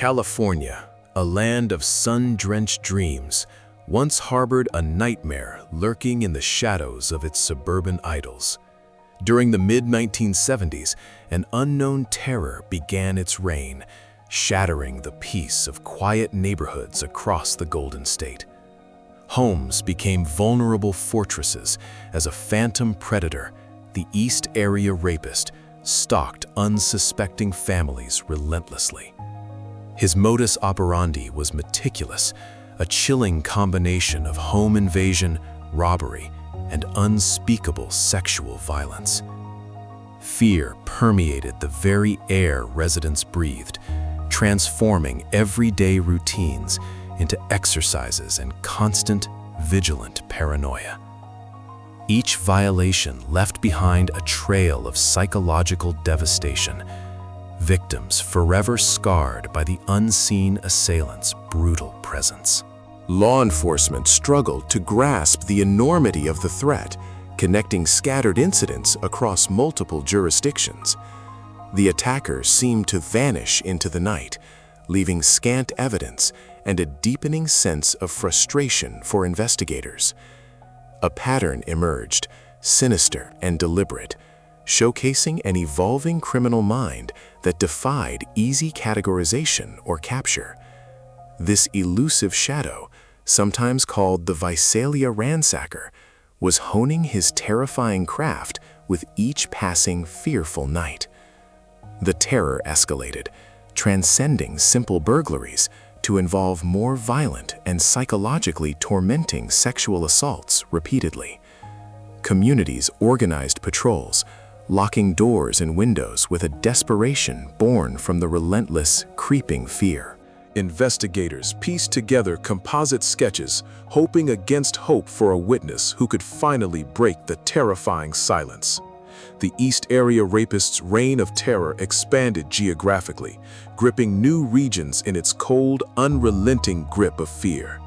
California, a land of sun-drenched dreams, once harbored a nightmare lurking in the shadows of its suburban idols. During the mid-1970s, an unknown terror began its reign, shattering the peace of quiet neighborhoods across the Golden State. Homes became vulnerable fortresses as a phantom predator, the East Area Rapist, stalked unsuspecting families relentlessly. His modus operandi was meticulous, a chilling combination of home invasion, robbery, and unspeakable sexual violence. Fear permeated the very air residents breathed, transforming everyday routines into exercises and constant, vigilant paranoia. Each violation left behind a trail of psychological devastation, victims forever scarred by the unseen assailant's brutal presence. Law enforcement struggled to grasp the enormity of the threat, connecting scattered incidents across multiple jurisdictions. The attacker seemed to vanish into the night, leaving scant evidence and a deepening sense of frustration for investigators. A pattern emerged, sinister and deliberate, showcasing an evolving criminal mind that defied easy categorization or capture. This elusive shadow, sometimes called the Visalia ransacker, was honing his terrifying craft with each passing fearful night. The terror escalated, transcending simple burglaries to involve more violent and psychologically tormenting sexual assaults repeatedly. Communities organized patrols, locking doors and windows with a desperation born from the relentless, creeping fear. Investigators pieced together composite sketches, hoping against hope for a witness who could finally break the terrifying silence. The East Area Rapist's reign of terror expanded geographically, gripping new regions in its cold, unrelenting grip of fear.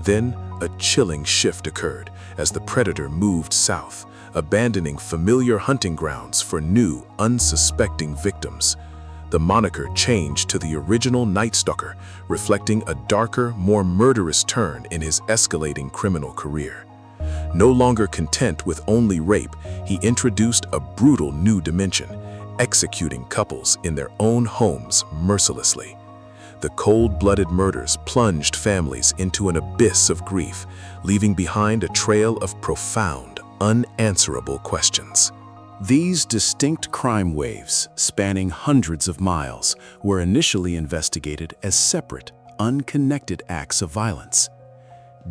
Then, a chilling shift occurred as the predator moved south, abandoning familiar hunting grounds for new, unsuspecting victims. The moniker changed to the original Night Stalker, reflecting a darker, more murderous turn in his escalating criminal career. No longer content with only rape, he introduced a brutal new dimension, executing couples in their own homes mercilessly. The cold-blooded murders plunged families into an abyss of grief, leaving behind a trail of profound, unanswerable questions. These distinct crime waves, spanning hundreds of miles, were initially investigated as separate, unconnected acts of violence.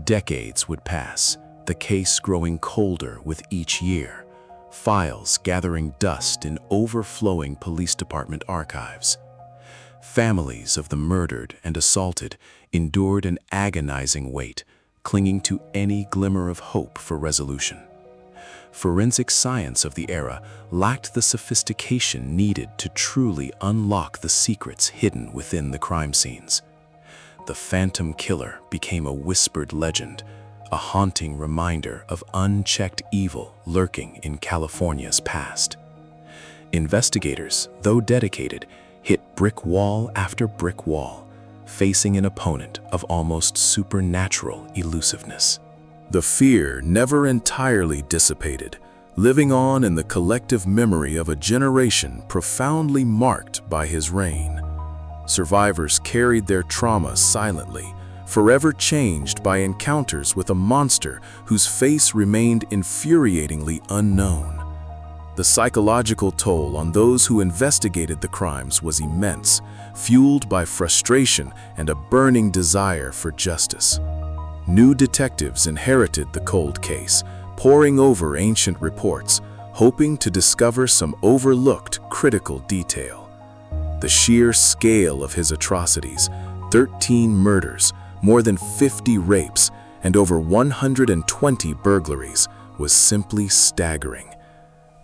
Decades would pass, the case growing colder with each year, files gathering dust in overflowing police department archives. Families of the murdered and assaulted endured an agonizing wait, clinging to any glimmer of hope for resolution. Forensic science of the era lacked the sophistication needed to truly unlock the secrets hidden within the crime scenes. The phantom killer became a whispered legend, a haunting reminder of unchecked evil lurking in California's past. Investigators, though dedicated, hit brick wall after brick wall, facing an opponent of almost supernatural elusiveness. The fear never entirely dissipated, living on in the collective memory of a generation profoundly marked by his reign. Survivors carried their trauma silently, forever changed by encounters with a monster whose face remained infuriatingly unknown. The psychological toll on those who investigated the crimes was immense, fueled by frustration and a burning desire for justice. New detectives inherited the cold case, poring over ancient reports, hoping to discover some overlooked critical detail. The sheer scale of his atrocities, 13 murders, more than 50 rapes, and over 120 burglaries, was simply staggering.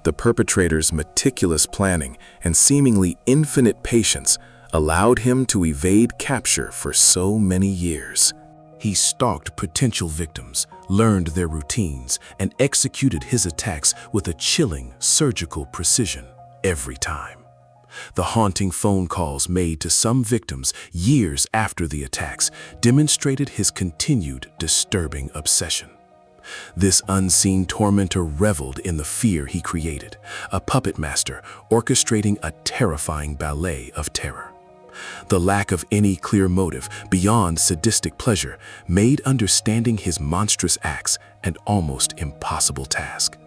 The perpetrator's meticulous planning and seemingly infinite patience allowed him to evade capture for so many years. He stalked potential victims, learned their routines, and executed his attacks with a chilling, surgical precision every time. The haunting phone calls made to some victims years after the attacks demonstrated his continued disturbing obsession. This unseen tormentor reveled in the fear he created, a puppet master orchestrating a terrifying ballet of terror. The lack of any clear motive beyond sadistic pleasure made understanding his monstrous acts an almost impossible task.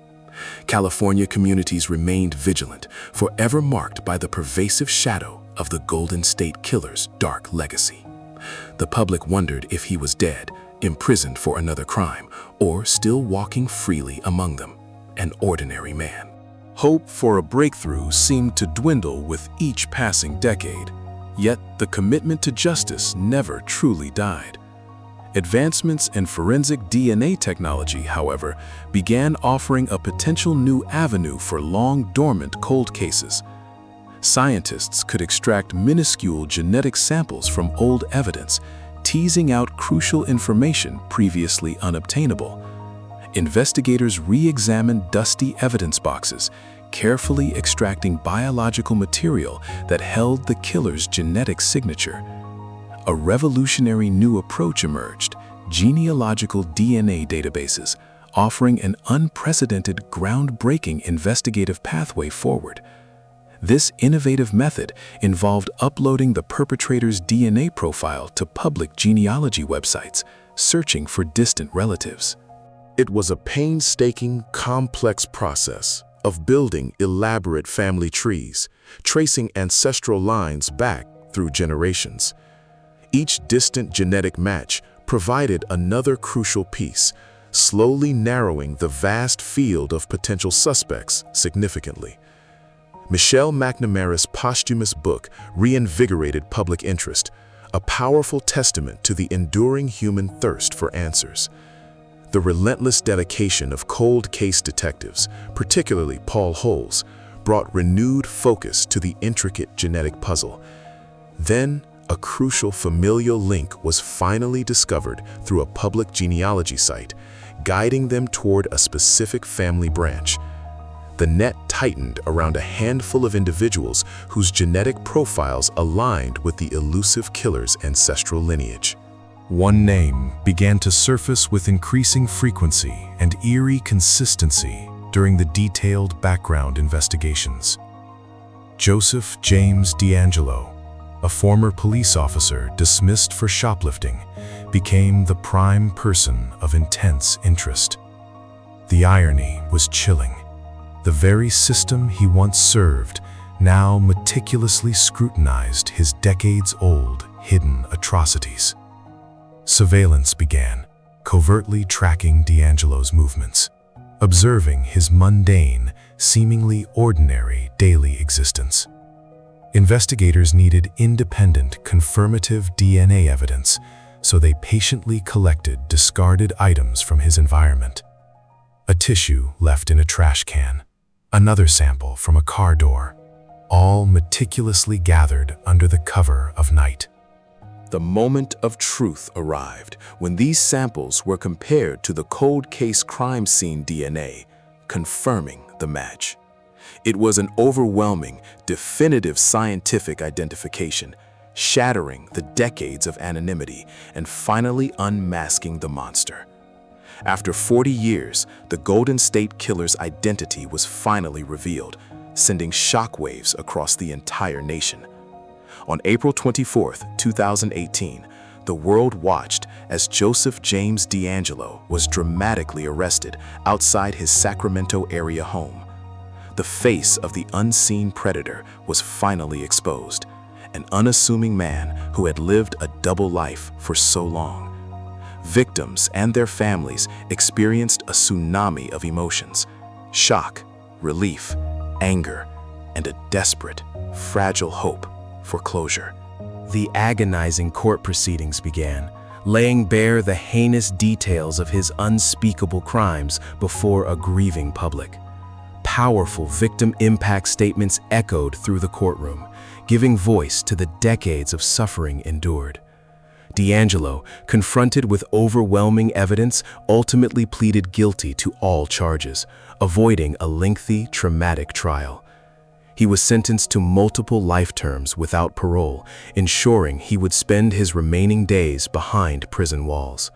California communities remained vigilant, forever marked by the pervasive shadow of the Golden State Killer's dark legacy. The public wondered if he was dead, imprisoned for another crime, or still walking freely among them, an ordinary man. Hope for a breakthrough seemed to dwindle with each passing decade, yet the commitment to justice never truly died. Advancements in forensic DNA technology, however, began offering a potential new avenue for long-dormant cold cases. Scientists could extract minuscule genetic samples from old evidence, teasing out crucial information previously unobtainable. Investigators re-examined dusty evidence boxes, carefully extracting biological material that held the killer's genetic signature. A revolutionary new approach emerged: genealogical DNA databases, offering an unprecedented, groundbreaking investigative pathway forward. This innovative method involved uploading the perpetrator's DNA profile to public genealogy websites, searching for distant relatives. It was a painstaking, complex process of building elaborate family trees, tracing ancestral lines back through generations. Each distant genetic match provided another crucial piece, slowly narrowing the vast field of potential suspects significantly. Michelle McNamara's posthumous book reinvigorated public interest, a powerful testament to the enduring human thirst for answers. The relentless dedication of cold case detectives, particularly Paul Holes, brought renewed focus to the intricate genetic puzzle. Then, a crucial familial link was finally discovered through a public genealogy site, guiding them toward a specific family branch. The net tightened around a handful of individuals whose genetic profiles aligned with the elusive killer's ancestral lineage. One name began to surface with increasing frequency and eerie consistency during the detailed background investigations. Joseph James DeAngelo, a former police officer dismissed for shoplifting, became the prime person of intense interest. The irony was chilling. The very system he once served now meticulously scrutinized his decades-old hidden atrocities. Surveillance began, covertly tracking DeAngelo's movements, observing his mundane, seemingly ordinary daily existence. Investigators needed independent, confirmative DNA evidence, so they patiently collected discarded items from his environment. A tissue left in a trash can, another sample from a car door, all meticulously gathered under the cover of night. The moment of truth arrived when these samples were compared to the cold case crime scene DNA, confirming the match. It was an overwhelming, definitive scientific identification, shattering the decades of anonymity and finally unmasking the monster. After 40 years, the Golden State Killer's identity was finally revealed, sending shockwaves across the entire nation. On April 24, 2018, the world watched as Joseph James DeAngelo was dramatically arrested outside his Sacramento area home. The face of the unseen predator was finally exposed, an unassuming man who had lived a double life for so long. Victims and their families experienced a tsunami of emotions: shock, relief, anger, and a desperate, fragile hope for closure. The agonizing court proceedings began, laying bare the heinous details of his unspeakable crimes before a grieving public. Powerful victim impact statements echoed through the courtroom, giving voice to the decades of suffering endured. DeAngelo, confronted with overwhelming evidence, ultimately pleaded guilty to all charges, avoiding a lengthy, traumatic trial. He was sentenced to multiple life terms without parole, ensuring he would spend his remaining days behind prison walls.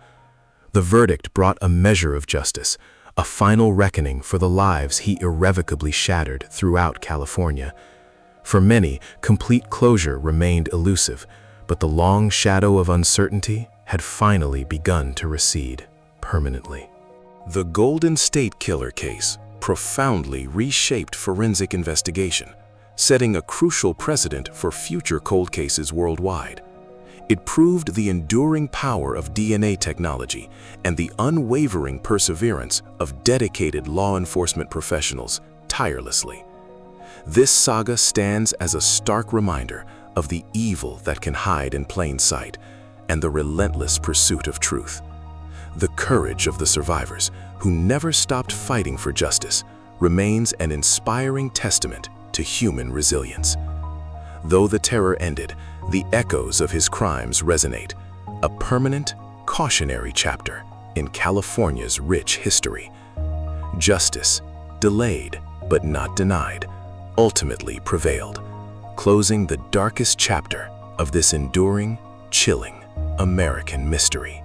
The verdict brought a measure of justice, a final reckoning for the lives he irrevocably shattered throughout California. For many, complete closure remained elusive, but the long shadow of uncertainty had finally begun to recede permanently. The Golden State Killer case profoundly reshaped forensic investigation, setting a crucial precedent for future cold cases worldwide. It proved the enduring power of DNA technology and the unwavering perseverance of dedicated law enforcement professionals tirelessly. This saga stands as a stark reminder of the evil that can hide in plain sight and the relentless pursuit of truth. The courage of the survivors, who never stopped fighting for justice, remains an inspiring testament to human resilience. Though the terror ended, the echoes of his crimes resonate, a permanent, cautionary chapter in California's rich history. Justice, delayed but not denied, ultimately prevailed, closing the darkest chapter of this enduring, chilling American mystery.